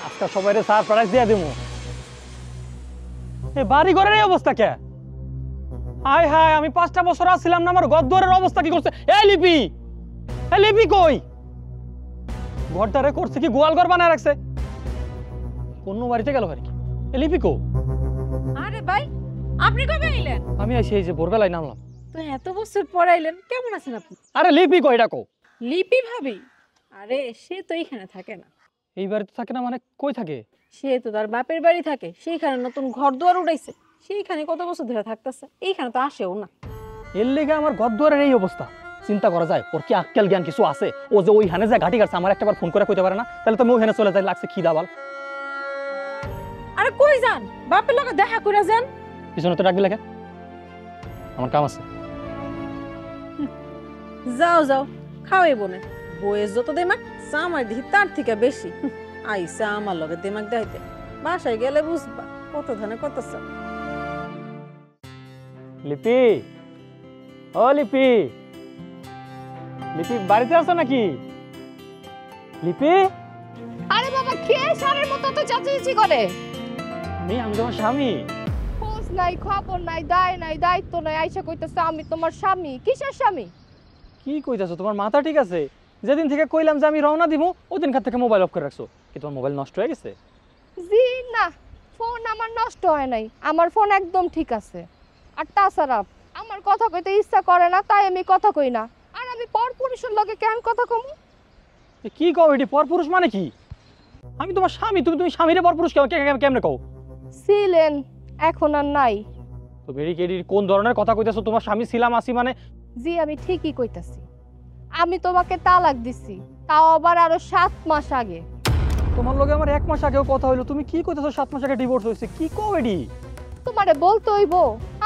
আজকে সবাই সারপ্রাইজ দিয়ে দেবো। এই বাড়ি ঘরের এই অবস্থা কে? হাই হাই, আমি 5টা বছর আসছিলাম না, আমার ঘর দুয়ারের অবস্থা কি করছে? এই লিপি, এই লিপি কই? ঘরটারে করছে কি গোয়াল ঘর বানায় রাখছে? কোন বাড়িতে গেল বাড়ি? এই লিপি কো? আরে ভাই, আপনি কবে আইলেন? আমি আইছি এই যে ভোরবেলায় নামলাম। তো এত বছর পর আইলেন, কেমন আছেন আপনি? আরে লিপি কই, এটা কো? লিপি ভাবি? আরে সে তো এখানে থাকে না। এই বাড়িতে থাকে না মানে কই থাকে? সে তো তার বাপের বাড়ি থাকে, সেইখানে নতুন ঘর দুয়ার উঠাইছে, সেইখানে কত বছর ধরে থাকতেছে, এইখানে তো আসেও না। এর লেগে আমার ঘর দুয়ারের এই অবস্থা। চিন্তা করা যায় ওর কি আক্কেল জ্ঞান কিছু আছে? ও যে ওইখানে যায় ঘাটি কাটছে, আমার একটাবার ফোন করে কইতে পারে না? তাহলে তো আমি ওইখানে চলে যাই, লাগছে খিদা বাল। আরে কই যান? বাপের লগে দেখা করে যান। পিছনে তো ডাকবি লাগে, আমার কাম আছে। যাও যাও, খাওয়াই বনে। বইয়ের যত দেমাক আমার দেখি তার থেকে বেশি। আইসা আমার লগে দেমাক দেখাইতে, বাসায় গেলে বুঝবা কত ধানে কত চা। লিপি, ও লিপি, লিপি বাড়িতে আছো নাকি? লিপি, আরে বাবা, কে সারের মতো তো চাচিয়েছি করে? আমি তোমার স্বামী। খোঁজ নাই, খবর নাই, দায় নাই, দায়িত্ব নাই, আইসা কইতেছে আমি তোমার স্বামী। কিসের স্বামী? কি কইতাছো? তোমার মাথা ঠিক আছে? যেদিন থেকে কইলাম যে আমি রওনা দিব, ওই দিনকার থেকে মোবাইল অফ করে রাখছো। কি তোমার মোবাইল নষ্ট হয়ে গেছে? জি না, ফোন আমার নষ্ট হয় নাই, আমার ফোন একদম ঠিক আছে। আর তাছাড়া আমার কথা কইতে ইচ্ছা করে না, তাই আমি কথা কই না। আর আমি পরপুরুষের লগে কেন কথা কমু? কি কও এটি? পরপুরুষ মানে কি? আমি তোমার স্বামী, তুমি স্বামীরে পরপুরুষ কেমনে কও? ছিলেন, এখন আর নাই। তো বেরিকেডি কোন ধরনের কথা কইতাছো? তোমার স্বামী ছিলাম আসি মানে? জি আমি ঠিকই কইতাছি, আমি তোমাকে তালাক দিছি, তাও আবার আরো 7 মাস আগে। তোমার লগে আমার 1 মাস আগেও কথা হইলো, তুমি কি কইতাছো 7 মাস আগে ডিভোর্স হইছে? কি কও এডি? তোমারে বলতে হইব,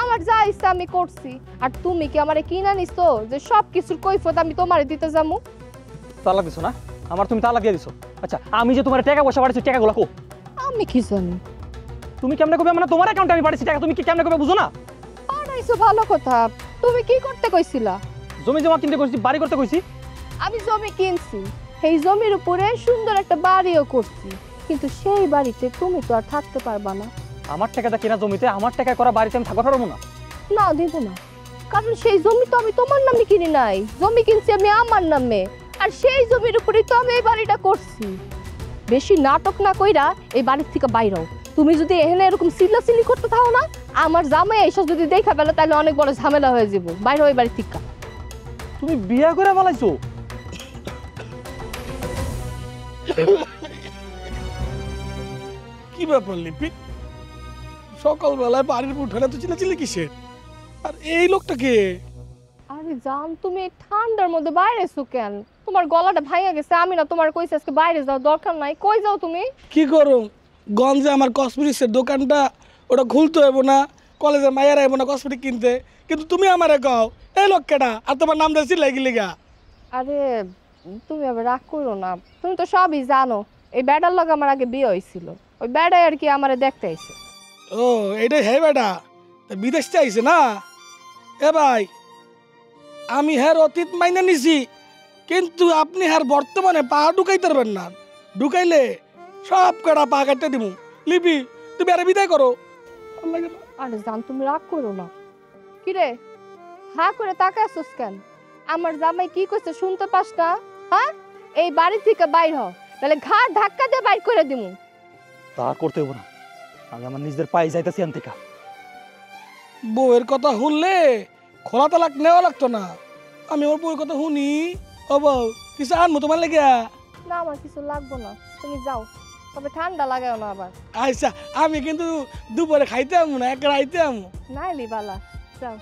আমার যা ইচ্ছা আমি করছি। আর তুমি কি আমারে কিনা নিছো যে সব কিছুর কৈফিয়ত আমি তোমারে দিতে যামু? তালাক দিছো না? আমার তুমি তালাক দিয়ে দিছো। আচ্ছা, আমি যে তোমার টাকা পয়সা পাঠাইছি, টাকাগুলো কো? আমি কি জানি? তুমি কেমনে কবে? মানে তোমার অ্যাকাউন্টে আমি পাঠাইছি টাকা, তুমি কি কেমনে কবে বুঝো না? পাঠাইছো ভালো কথা, তুমি কি করতে কইছিলা? জমি জমা কিনতে কইছি, বাড়ি করতে কইছি। আমি জমি কিনছি, এই জমির উপরে সুন্দর একটা বাড়িও করছি, কিন্তু সেই বাড়িতে তুমি তো আর থাকতে পারবা না। আমার টাকাটা কেনা জমিতে, আমার টাকায় করা বাড়িতে আমি থাকতে পারবো না। না, দিব না, কারণ সেই জমি তো আমি তোমার নামে কিনি নাই, জমি কিনছি আমি আমার নামে। আর সেই জমির উপরেই তো আমি এই বাড়িটা করছি। বেশি নাটক না কইরা এই বাড়ির থেকে বাইরে হও। তুমি যদি এখানে এরকম চিল্লাচিল্লি করতে থাকো না, আমার জামাই এইসব যদি দেখা পেলো তাহলে অনেক বড় ঝামেলা হয়ে যাবো। বাইরে ওই বাড়ির থেকে। তুমি বিয়া করে বলাইছো? কি ব্যাপার লিপি? সকালবেলায় বাড়ির উঠানে তো চিল্লাচিল্লি কিসের? আর এই লোকটা কে? আরে জান, তুমি এই ঠান্ডার মধ্যে বাইরে এসো কেন? তোমার গলাটা ভাঙা গেছে, আমি না তোমার কইছি আজকে বাইরে যাও, দরকার নাই। কই যাও তুমি? কি করো? গঞ্জে আমার কসমেটিক্সের দোকানটা, ওটা খুলতে হইব না, কলেজের মায়ের আইব না কসমেটিক কিনতে, কিন্তু তুমি আমারে কও এই লোক কেডা আর তোমার নাম দিয়ে চিল্লাই গেলি গা? আরে তুমি আবার রাগ করো না, তুমি তো সবই জানো। এই ব্যাটার লগে আমার আগে বিয়ে হয়েছিল, ওই ব্যাটাই আর কি আমারে দেখতে আইছে। ও এইটাই হে বেটা, বিদেশ চাইছে না? এ ভাই, আমি হ্যার অতীত মাইনে নিছি, কিন্তু আপনি হ্যার বর্তমানে পা ঢুকাইতে পারবেন না। ঢুকাইলে সব কটা পা কাটতে দিব। লিপি, তুমি আরে বিদায় করো। ভাল লাগে না। আরে জান, তুমি রাগ করো না। কিরে হা করে তাকায় আছিস কেন? আমার জামাই কি কইছে শুনতে পাস না? হ্যাঁ, এই বাড়ি থেকে বাইর হ, তাহলে ঘাড় ধাক্কা দিয়ে বাইর করে দিমু। তা করতে হবো না, আমি আমার নিজের পায়ে যাইতেছি আন থেকে। বউয়ের কথা শুনলে খোলা তালাক নেওয়া লাগতো না। আমি ওর বউয়ের কথা শুনি। ও বউ, কিছু আনবো তোমার লেগে? না, আমার কিছু লাগবো না, তুমি যাও। তবে ঠান্ডা লাগাও না আবার। আচ্ছা, আমি কিন্তু দুপুরে খাইতে আমু না, এক রাইতে আমু। নাইলি বালা, যাও।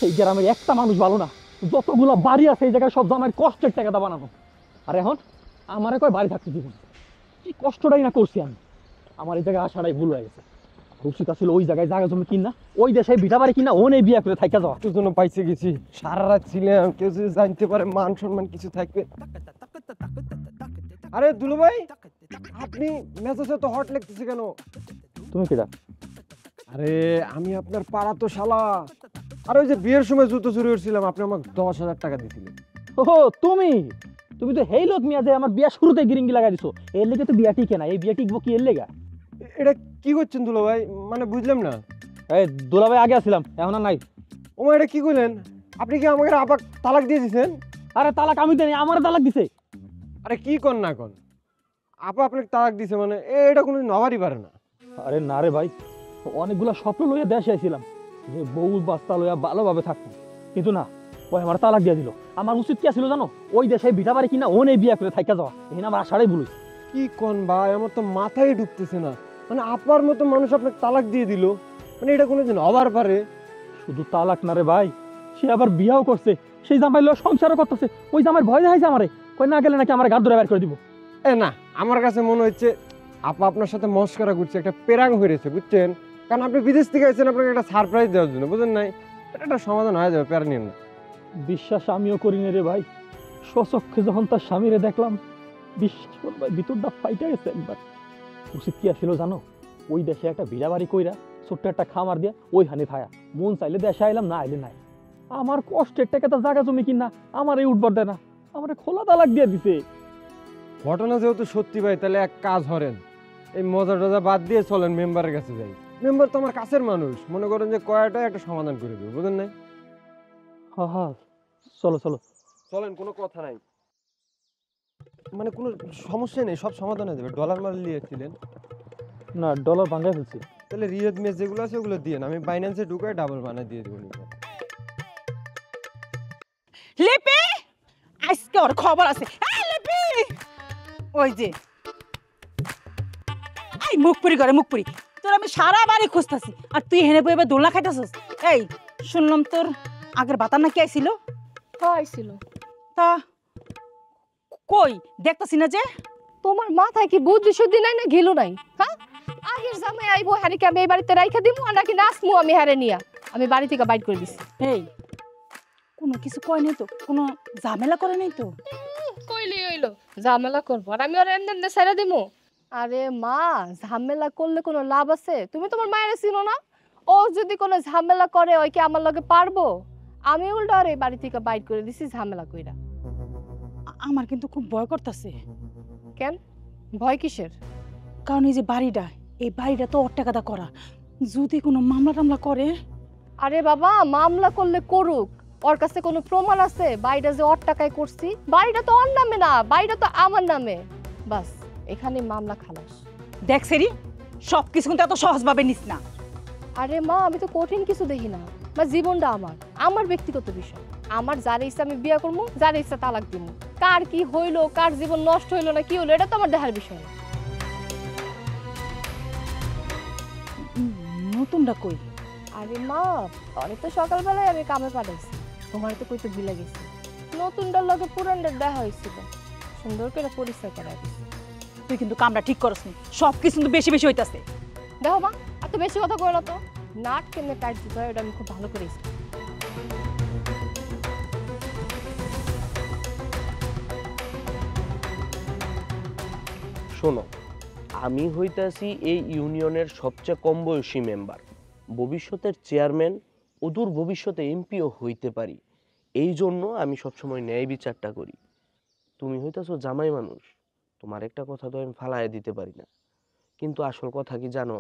এই গ্রামের একটা মানুষ ভালো না, যতগুলো বাড়ি আছে এই জায়গায় সব জামাই কষ্টের টাকাটা বানানো। আর এখন আমারে কয় বাড়ি থাকতে দিব না। কি কষ্টটাই না করছি আমি, আমার এই জায়গায় আসাটাই ভুল হয়ে গেছে। উচিত ছিল ওই জায়গায় জায়গা জমি কিনা, ওই দেশে ভিটা বাড়ি কিনা, ওনে বিয়া করে থাকা যাওয়া। তোর জন্য পাইছে গেছি, সারা রাত ছিলাম, কেউ যদি জানতে পারে মান সম্মান কিছু থাকবে। আরে দুলু ভাই, আপনি মেসেজে তো হট লিখতেছে কেন? তুমি কিরা? আরে আমি আপনার পাড়া তো শালা। আর ওই যে বিয়ের সময় জুতো চুরি করছিলাম, আপনি আমাকে 10,000 টাকা দিয়েছিলেন। ও তুমি তুমি তো হেই লোক মিয়া যে আমার বিয়া শুরুতে গিরিঙ্গি লাগাই দিছো, এর লেগে তো বিয়া টিকে না, এই বিয়া টিকবো কি এর লেগা? এটা কি করছেন দুলা ভাই, মানে বুঝলাম না। এই দুলাভাই আগে আসছিলাম, এখন আর নাই। ওমা এটা কি করলেন? আপনি কি আমাকে আপাক তালাক দিয়ে দিয়েছেন? আরে তালাক আমি দেনি, আমার তালাক দিছে। আরে কি কর না কর, আপা আপনাকে তালাক দিছে মানে এটা কোনোদিন হওয়ারই পারে না। আরে না রে ভাই, অনেকগুলা স্বপ্ন লইয়া দেশে আইছিলাম যে বউ বাচ্চা লইয়া ভালোভাবে থাকতাম, কিন্তু না, ওই আমার তালাক দিয়ে দিল। আমার উচিত কি ছিল জানো? ওই দেশে ভিটা বাড়ি কিনা ওনে বিয়া করে থাইকা যাওয়া, এখানে আমার আশাটাই ভুল হইছে। কি কন ভাই, আমার তো মাথায় ঢুকতেছে না। মানে আপার মতো মানুষ আপনাকে তালাক দিয়ে দিল, মানে এটা কোনোদিন হবার পারে? শুধু তালাক না রে ভাই, সে আবার বিয়াও করছে, সেই জামাই লইয়া সংসারও করতেছে। ওই জামাইয়ের ভয় দেখাইছে আমারে, কই না গেলে নাকি আমার গাড় ধরে বের করে দিব। এ না, আমার কাছে মনে হচ্ছে আপা আপনার সাথে মস্করা করছে, একটা পেরাং হয়েছে বুঝছেন। কারণ আপনি বিদেশ থেকে এসেছেন আপনাকে একটা সারপ্রাইজ দেওয়ার জন্য, বুঝেন নাই? এটা একটা সমাধান হয়ে যাবে, প্যারা নিন না। বিশ্বাস আমিও করি না রে ভাই, স্বচক্ষে যখন তার স্বামীরে দেখলাম, বিশ্বাস কর ভাই, ভিতরটা ফাইটা গেছে একবার। উচিত কি আসছিল জানো? ওই দেশে একটা ভিড়া বাড়ি কইরা ছোট্ট একটা খামার দিয়া ওইখানে থায়া, মন চাইলে দেশে আইলাম, না আইলে নাই। আমার কষ্টের টাকাটা জায়গা জমি কিনা আমার এই উঠবার দেয় না, আমার খোলা তালাক দিয়ে দিছে। ঘটনা যেহেতু সত্যি ভাই, তাহলে এক কাজ করেন, এই মজা টজা বাদ দিয়ে চলেন মেম্বারের কাছে যাই। মেম্বার তো আমার কাছের মানুষ, মনে করেন যে কয়টা একটা সমাধান করে দেবে, বুঝেন নাই? হ্যাঁ হ্যাঁ, চলো চলো। চলেন, কোনো কথা নাই, মানে কোনো সমস্যা নেই, সব সমাধান হয়ে যাবে। ডলার মাল নিয়েছিলেন, না ডলার ভাঙ্গাই ফেলছি। তাহলে রিয়াদ মেস যেগুলো আছে ওগুলো দিয়ে আমি বাইন্যান্সে ঢুকায় ডাবল বানায় দিয়ে দেবো। লিপি, আজকে ওর খবর আছে। এই লিপি, ওই যে এই মুখপুরি করে মুখপুরি, তোর আমি সারা বাড়ি খুঁজতেছি আর তুই হেনে বই এবার দোলনা খাইতেছিস। এই শুনলাম তোর আগের বাতার নাকি আইছিল, ছিল তা কই দেখতেছি না যে? তোমার মাথায় কি বুদ্ধি শুদ্ধি নাই না ঘিলু নাই? হ্যাঁ, আগের জামাই আইবো হারিকে আমি এই বাড়িতে রাইখা দিমু আর নাকি নাচমু আমি হারে নিয়া? আমি বাড়ি থেকে বাইর করে দিছি। এই কোনো কিছু কয় নাই তো, কোনো ঝামেলা করে নাই তো? কইলি হইলো ঝামেলা করবো আর আমি ওর এমনি এমনি ছেড়ে দিমু? আরে মা, ঝামেলা করলে কোনো লাভ আছে? তুমি তোমার মায়ের চিনো না? ও যদি কোনো ঝামেলা করে ওই কি আমার লগে পারবো? আমি উল্টা আর এই বাড়ি থেকে বাইর করে দিছি ঝামেলা কইরা। আমার কিন্তু খুব ভয় করতেছে। কেন ভয় কিসের? কারণ এই যে বাড়িটা, এই বাড়িটা তো ওর টাকাটা করা, যদি কোনো মামলা টামলা করে। আরে বাবা, মামলা করলে করুক, ওর কাছে কোনো প্রমাণ আছে বাড়িটা যে ওর টাকায় করছি? বাড়িটা তো ওর নামে না, বাড়িটা তো আমার নামে। বাস এখানে মামলা খালাস। দেখ সেরি, সব কিছু কিন্তু এত সহজভাবে নিস না। আরে মা, আমি তো কঠিন কিছু দেখি না, বা জীবনটা আমার, আমার ব্যক্তিগত বিষয়। আমার যার ইচ্ছা আমি বিয়ে করবো, যার ইচ্ছা তালাক দিব। কার কি হইলো, কার জীবন নষ্ট হইলো না কি হইলো, এটা তো আমার দেখার বিষয় না। নতুনটা কই? আরে মা, অনেক তো সকালবেলায় আমি কামে পাঠাইছি, তোমার তো কইতে ভুলে গেছি। নতুনটার লগে পুরানটার দেখা হয়েছিল, সুন্দর করে পরিচয় করা দিছি। তুই কিন্তু কামটা ঠিক করস নি, সব কিছু কিন্তু বেশি বেশি হইতাছে। দেখো মা, এত বেশি কথা কই না তো। নাট কেমনে কাট দিতে হয় এটা আমি খুব ভালো করে জানি। শোনো, আমি হইতাছি এই ইউনিয়নের সবচেয়ে কম বয়সী মেম্বার, ভবিষ্যতের চেয়ারম্যান, অদূর ভবিষ্যতে এমপিও হইতে পারি। এই জন্য আমি সবসময় ন্যায় বিচারটা করি। তুমি হইতাছো জামাই মানুষ, তোমার একটা কথা তো আমি ফালাইয়া দিতে পারি না। কিন্তু আসল কথা কি জানো,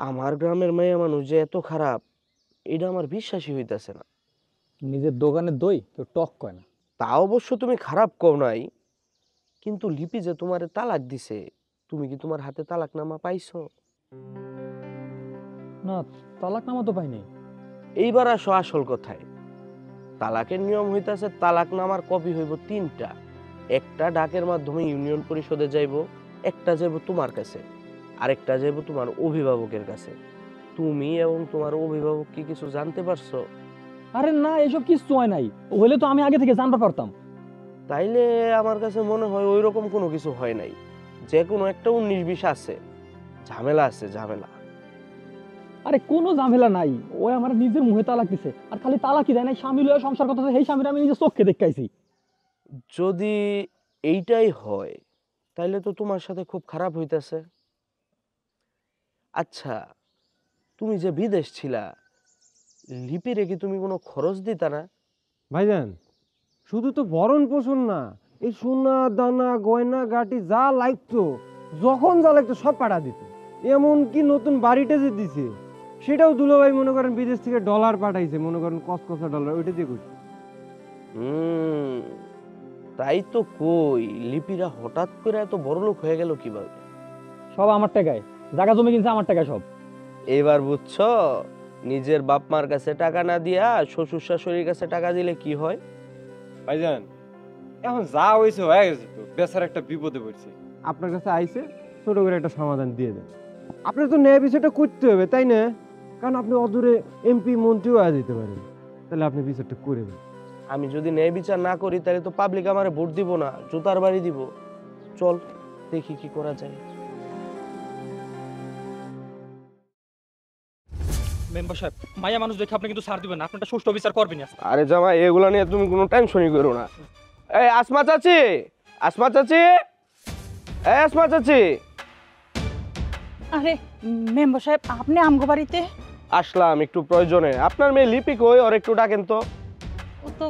আমার গ্রামের মাইয়া মানুষ যে এত খারাপ, এটা আমার বিশ্বাসই হইতাছে না। নিজের দোকানের দই কেউ টক কয় না। তা অবশ্য তুমি খারাপ কও নাই, কিন্তু লিপি যে তোমারে তালাক দিছে, তুমি কি তোমার হাতে তালাকনামা পাইছো? না, তালাকনামা তো পাইনি। এইবার আসো আসল কথায়। তালাকের নিয়ম হইতাছে তালাকনামার কপি হইব 3টা। একটা ডাকের মাধ্যমে ইউনিয়ন পরিষদে যাইব, একটা যাইব তোমার কাছে, আরেকটা যাইব তোমার অভিভাবকের কাছে। তুমি এবং তোমার অভিভাবক কি কিছু জানতে পারছো? আরে না, এসব কিছু হয় নাই, হইলে তো আমি আগে থেকে জানতে পারতাম। তাইলে আমার কাছে মনে হয় ওই রকম কোনো কিছু হয় নাই, যে কোনো একটা 19-20 আছে, ঝামেলা আছে, ঝামেলা। আরে কোনো ঝামেলা নাই, ওই আমার নিজের মুখে তালাক দিছে। আর খালি তালাকই দেয় নাই, স্বামী লয়ে সংসার করতেছে, সেই স্বামীর আমি নিজে চোখে দেখাইছি। যদি এইটাই হয় তাইলে তো তোমার সাথে খুব খারাপ হইতাছে। আচ্ছা, তুমি যে বিদেশ ছিলা, লিপিরে কি তুমি কোনো খরচ দিতা না? ভাইজান শুধু তো ভরণ পোষণ না, এই সোনা দানা গয়না গাটি যা লাগতো, যখন যা লাগতো সব পাঠা দিত। এমনকি নতুন বাড়িটা যে দিছে সেটাও দুলাভাই মনে করেন বিদেশ থেকে ডলার পাঠাইছে, মনে করেন কসকসা ডলার, ওইটা দিয়ে করছে। তাই তো কই, লিপিরা হঠাৎ করে এত বড়লোক হয়ে গেল কিভাবে? সব আমার টাকায়, জায়গা জমি কিনছে আমার টাকায় সব। এবার বুঝছো, নিজের বাপ মার কাছে টাকা না দিয়া শ্বশুর শাশুড়ির কাছে টাকা দিলে কি হয়। ভাইজান এখন যা হয়েছে হয়ে গেছে, তো বেচার একটা বিপদে পড়ছে, আপনার কাছে আইছে ছোট করে একটা সমাধান দিয়ে দেন। আপনার তো ন্যায় বিষয়টা করতে হবে, তাই না? কারণ আপনি অদূরে এমপি মন্ত্রীও আয়া যেতে পারেন, তাহলে আপনি বিচারটা করে দেন। আমি যদি ন্যায় বিচার না করি তাহলে তো পাবলিক আমারে ভোট দিব না, জুতার বাড়ি দিব। চল দেখি কি করা যায়। মেম্বার সাহেব, মায়া মানুষ দেখে আপনি কিন্তু ছাড় দিবেন না, আপনারটা সুষ্ঠু বিচার করবেন। আরে জামাই, এগুলা নিয়ে তুমি কোনো টেনশনই করো না। এই আসমা চাচি, আসমা চাচি, এই আসমা চাচি। আরে মেম্বার সাহেব, আপনি আমগো বাড়িতে? আসলাম একটু প্রয়োজনে। আপনার মেয়ে লিপি কই? ওর একটু ডাকেন তো। ও তো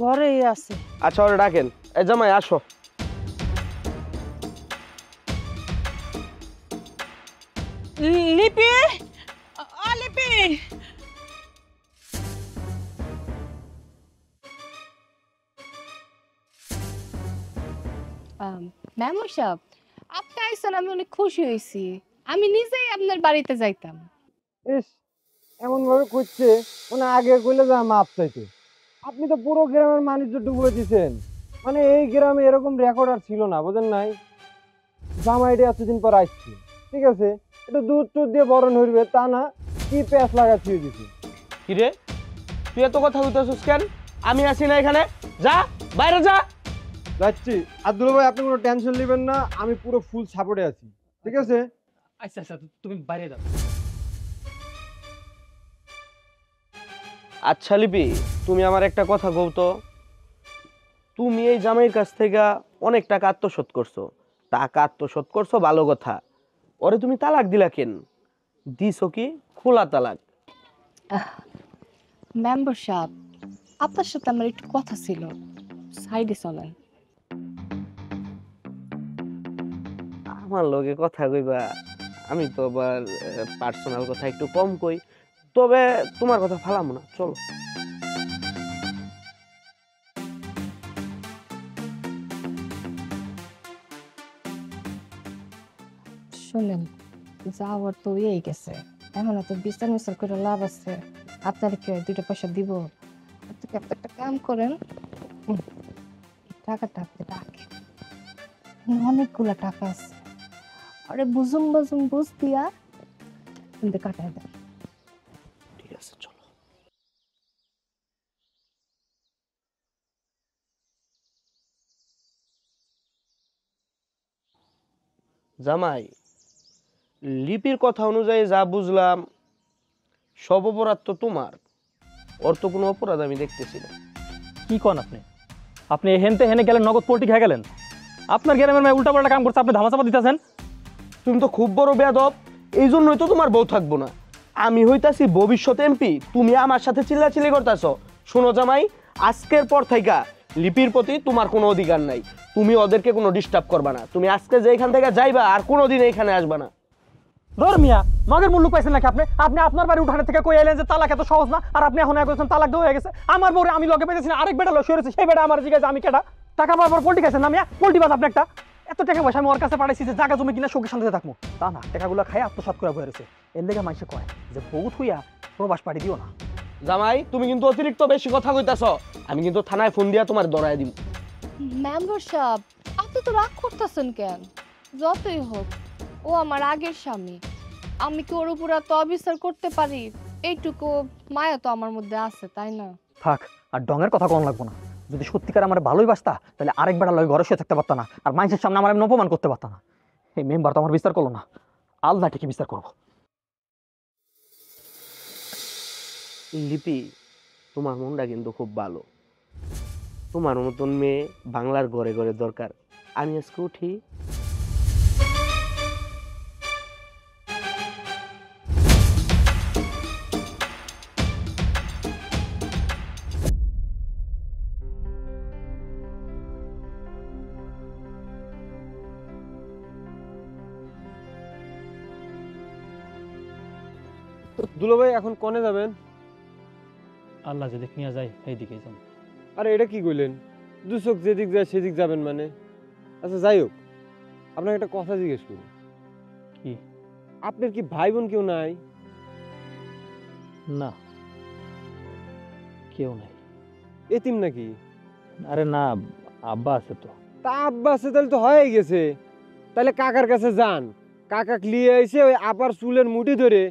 ঘরেই আছে। আচ্ছা, ওরে ডাকেন। এই জামাই আসো। লিপি, লিপি। মেম্বার সাহেব, আপনি আইসেন, আমি অনেক খুশি হয়েছি। আমি নিজেই আপনার বাড়িতে যাইতাম। ইস, এমন ভাবে করছে মানে আগে কইলে যা মাপ চাইতে। আপনি তো পুরো গ্রামের বাণিজ্য ডুবে দিচ্ছেন, মানে এই গ্রামে এরকম রেকর্ড আর ছিল না, বুঝেন নাই? জামাইটা এতদিন পর আসছে, ঠিক আছে, একটু দুধ টুধ দিয়ে বরণ হইবে, তা না কি প্যাঁচ লাগা ছুঁয়ে দিছে। কিরে, তুই এত কথা বলতেছিস কেন? আমি আছি না এখানে, যা বাইরে যা। যাচ্ছি। আর দুলো ভাই, আপনি কোনো টেনশন নেবেন না, আমি পুরো ফুল সাপোর্টে আছি, ঠিক আছে? আচ্ছা আচ্ছা, তুমি বাইরে যাও। আচ্ছা লিপি, তুমি আমার একটা কথা কও তো। তুমি এই জামাইয়ের কাছ থেকে অনেক টাকা আত্মসাৎ করছো, টাকা আত্মসাৎ করছো ভালো কথা, ওরে তুমি তালাক দিলা কেন? দিছো কি খোলা তালাক? মেম্বার সাহেব, আপনার সাথে আমার একটু কথা ছিল, সাইডে চলেন। আমার লগে কথা কইবা? আমি তো আবার পার্সোনাল কথা একটু কম কই, তবে তোমার কথা ফালামো না, চলো। শুনেন, যাওয়ার তো এই গেছে, এখন এত বিচার মিচার করে লাভ আছে? আপনার কি দুইটা পয়সা দিব? আপনি একটা কাম করেন, এই টাকাটা আপনি রাখেন, অনেকগুলা টাকা আছে, আরে বুঝুম বুঝুম বুঝ দিয়া কিন্তু কাটায় দেন। ঠিক আছে, চলো। জামাই, লিপির কথা অনুযায়ী যা বুঝলাম, সব অপরাধ তো তোমার, ওর তো কোনো অপরাধ আমি দেখতেছি না। কি কন আপনি? আপনি হেনতে হেনে গেলেন, নগদ পোল্টি খেয়ে গেলেন। আপনার গ্রামের মেয়ে উল্টা পাল্টা কাম করছে, আপনি ধামাচাপা দিতেছেন। তুমি তো খুব বড় বেয়াদব, এই জন্যই তো তোমার বউ থাকবো না। আমি হইতাছি ভবিষ্যৎ এমপি, তুমি আমার সাথে চিল্লাচিল্লি করতেছ। শোনো জামাই, আজকের পর থেকে লিপির প্রতি তোমার কোনো অধিকার নাই, তুমি ওদেরকে কোনো ডিস্টার্ব করবা না। তুমি আজকে যে এখান থেকে যাইবা আর কোনোদিন এখানে আসবা না। ধর মিয়া, মগের মূল্য পাইছেন নাকি আপনি? আপনি আপনার বাড়ি উঠানে থেকে কই এলেন যে তালাক এত সহজ না, আর আপনি এখন একজন তালাক দেওয়া হয়ে গেছে। আমার বউরে আমি লগে পেয়েছি না, আরেক বেটা লসে রয়েছে, সেই বেটা আমার জিজ্ঞাসা আমি কেটা? টাকা পাওয়ার পর পোল্টি খাইছেন না মিয়া? পোল্টি বাজ আপনি একটা। এত টাকা পয়সা আমি ওর কাছে পাঠাইছি যে জায়গা জমি কিনা সুখে শান্তিতে থাকবো, তা না, টাকাগুলো খাই আত্মসাৎ করে বয়ে রয়েছে। এর লেগে মানুষে কয় যে বউ থুইয়া প্রবাস পাড়ি দিও না। জামাই, তুমি কিন্তু অতিরিক্ত বেশি কথা কইতাছ, আমি কিন্তু থানায় ফোন দিয়া তোমার ধরায় দিব। মেম্বার সাহেব, আপনি তো রাগ করতেছেন কেন? যতই হোক ও আমার আগের স্বামী, আমি কি ওর উপর এত অবিচার করতে পারি? এইটুকু মায়া তো আমার মধ্যে আছে, তাই না? থাক, আর ডঙের কথা কোন লাগবো না। যদি সত্যিকার আমার ভালোই বাসতা, তাহলে আরেক বেড়া লগে ঘরে শুয়ে থাকতে পারত না, আর মানুষের সামনে আমার এমন অপমান করতে পারত না। এই মেম্বার তো আমার বিচার করলো না, আল্লাহ ঠিকই বিচার করবো। লিপি, তোমার মনটা কিন্তু খুব ভালো, তোমার মতন মেয়ে বাংলার ঘরে ঘরে দরকার। আমি আজকে উঠি। দুলো ভাই এখন কনে যাবেন? আল্লাহ যেদিক নিয়ে যায় সেই দিকেই যান। আরে এটা কি কইলেন? দু চোখ যেদিক যায় সেদিক যাবেন মানে? আচ্ছা যাই হোক, আপনাকে একটা কথা জিজ্ঞেস করি। কি? আপনার কি ভাই বোন কেউ নাই? না, কেউ নাই। এতিম নাকি? আরে না, আব্বা আছে তো। তা আব্বা আছে তাহলে তো হয়ে গেছে। তাহলে কাকার কাছে যান, কাকা লিয়ে এসে ওই আপার চুলের মুঠি ধরে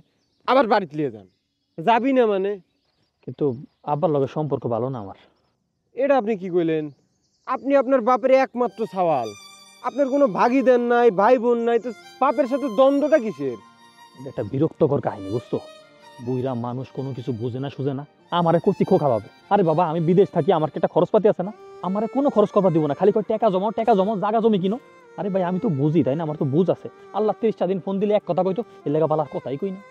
আবার বাড়িতে নিয়ে যান। যাবি না মানে? কিন্তু আব্বার লগে সম্পর্ক ভালো না আমার। এটা আপনি কি কইলেন? আপনি আপনার বাপের একমাত্র সওয়াল, আপনার কোনো ভাগি দেন নাই, ভাই বোন নাই, তো বাপের সাথে দ্বন্দ্বটা কিসের? এটা একটা বিরক্তকর কাহিনী, বুঝছো? বুইরা মানুষ কোনো কিছু বুঝে না সুঝে না, আমারে করছি খোকা ভাবে। আরে বাবা, আমি বিদেশ থাকি, আমার কি একটা খরচপাতি আছে না? আমারে কোনো খরচ করবার দিব না, খালি কয় টাকা জমাও, টাকা জমাও, জাগা জমি কিনো। আরে ভাই, আমি তো বুঝি, তাই না? আমার তো বুঝ আছে। আল্লাহ 30টা দিন ফোন দিলে এক কথা কইতো, এর লেগা বালার কথাই কই না।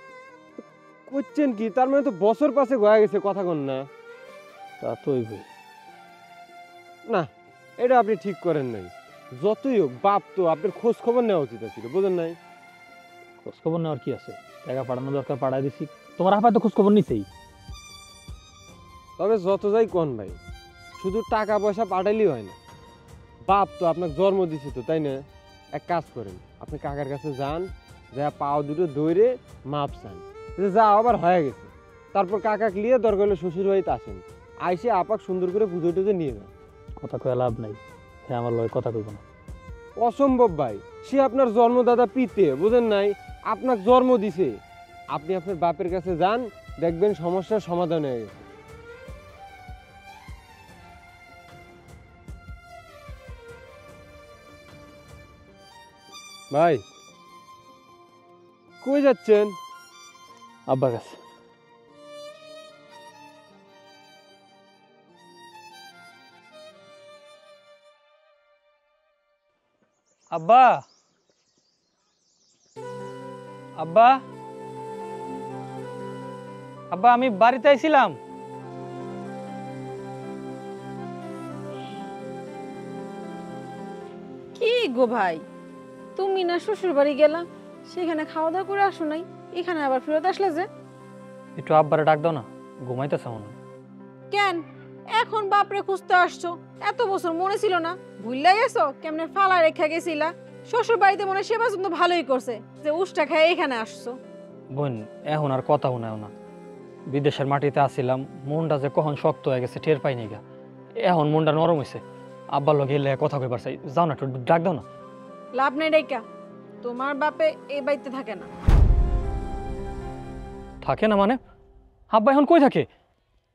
করছেন কি? তার মানে তো বছর পাশে গয়া গেছে, কথা কন না। তা তো ওই ভাই, না, এটা আপনি ঠিক করেন নাই। যতই হোক বাপ তো, আপনার খোঁজ খবর নেওয়া উচিত ছিল, বুঝেন নাই? খোঁজ খবর নেওয়ার কি আছে? টাকা পাঠানো দরকার, পাঠাই দিছি। তোমার আপায় তো খোঁজ খবর নিছেই। তবে যত যাই কোন ভাই, শুধু টাকা পয়সা পাঠাইলেই হয় না। বাপ তো আপনাকে জন্ম দিছে তো, তাই না? এক কাজ করেন, আপনি কাকার কাছে যান, যা পাও দুটো দৌড়ে মাপ চান, যা আবার হয়ে গেছে। তারপর কাকা নিয়ে দরকার হলে শ্বশুর বাড়িতে আসেন, আইসে আপাক সুন্দর করে পুজো টুজো নিয়ে যান। কথা কয়ে লাভ নাই, হ্যাঁ আমার লয় কথা কইব না। অসম্ভব ভাই, সে আপনার জন্মদাতা পিতে, বুঝেন নাই? আপনাকে জন্ম দিছে। আপনি আপনার বাপের কাছে যান, দেখবেন সমস্যার সমাধান হয়ে গেছে। ভাই কই যাচ্ছেন? আব্বার কাছে। আব্বা, আব্বা, আব্বা, আমি বাড়িতে আইছিলাম। কি গো ভাই, তুমি না শ্বশুর বাড়ি গেলা, সেখানে খাওয়া দাওয়া করে আসো নাই, এখানে আবার ফেরত আসলে যে? একটু আব্বারে ডাক দাও না, ঘুমাইতেছে মনে হয়। কেন এখন বাপরে খুঁজতে আসছো? এত বছর মনে ছিল না? ভুললে গেছো কেমনে ফালা রেখা গেছিলা? শ্বশুর বাড়িতে মনে সেবা যত্ন ভালোই করছে যে উষ্টা খায় এখানে আসছো। বোন, এখন আর কথা শোনাও না। বিদেশের মাটিতে আসছিলাম, মনটা যে কখন শক্ত হয়ে গেছে টের পাইনি গা। এখন মনটা নরম হয়েছে, আব্বার লগে এলে কথা কইবার চাই। যাও না, একটু ডাক দাও না। লাভ নেই ডাইকা, তোমার বাপে এই বাড়িতে থাকে না। থাকে না মানে? আব্বা এখন কই থাকে?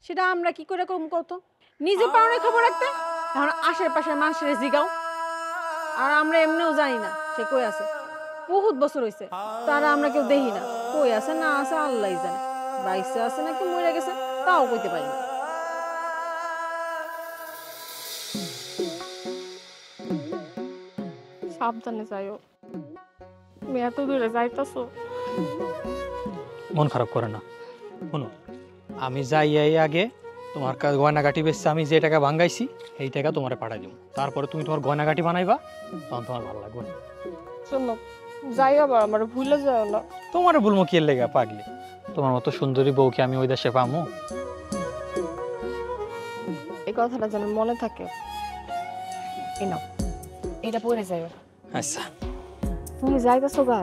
সেটা আমরা কি করে কম কত? নিজে পারো না খবর রাখতে, এখন আশেপাশের মানুষের জিগাও। আর আমরা এমনিও জানি না সে কই আছে। বহুত বছর হয়েছে, তারা আমরা কেউ দেখি না। কই আছে না আছে আল্লাহই জানে। বাইসে আছে নাকি মরে গেছে তাও কইতে পারি না। সাবধানে যাইও, তুমি এত দূরে যাইতাছো। মন খারাপ করে না। শোনো, আমি যাই আগে তোমার গয়নাগাটি বেচছে, আমি যে টাকা ভাঙ্গাইছি এই টাকা তোমার পাঠাই দিব। তারপরে তুমি তোমার গয়নাগাটি বানাইবা, তখন তোমার ভালো লাগবে। শোনো, যাই আবার আমার ভুলে যাও না। তোমার বলবো কি এর লেগা পাগলি? তোমার মতো সুন্দরী বউকে আমি ওই দেশে পামু? এই কথাটা যেন মনে থাকে। এই নাও, এটা পরে যাইও। আচ্ছা। তুমি যাইতাছো গা,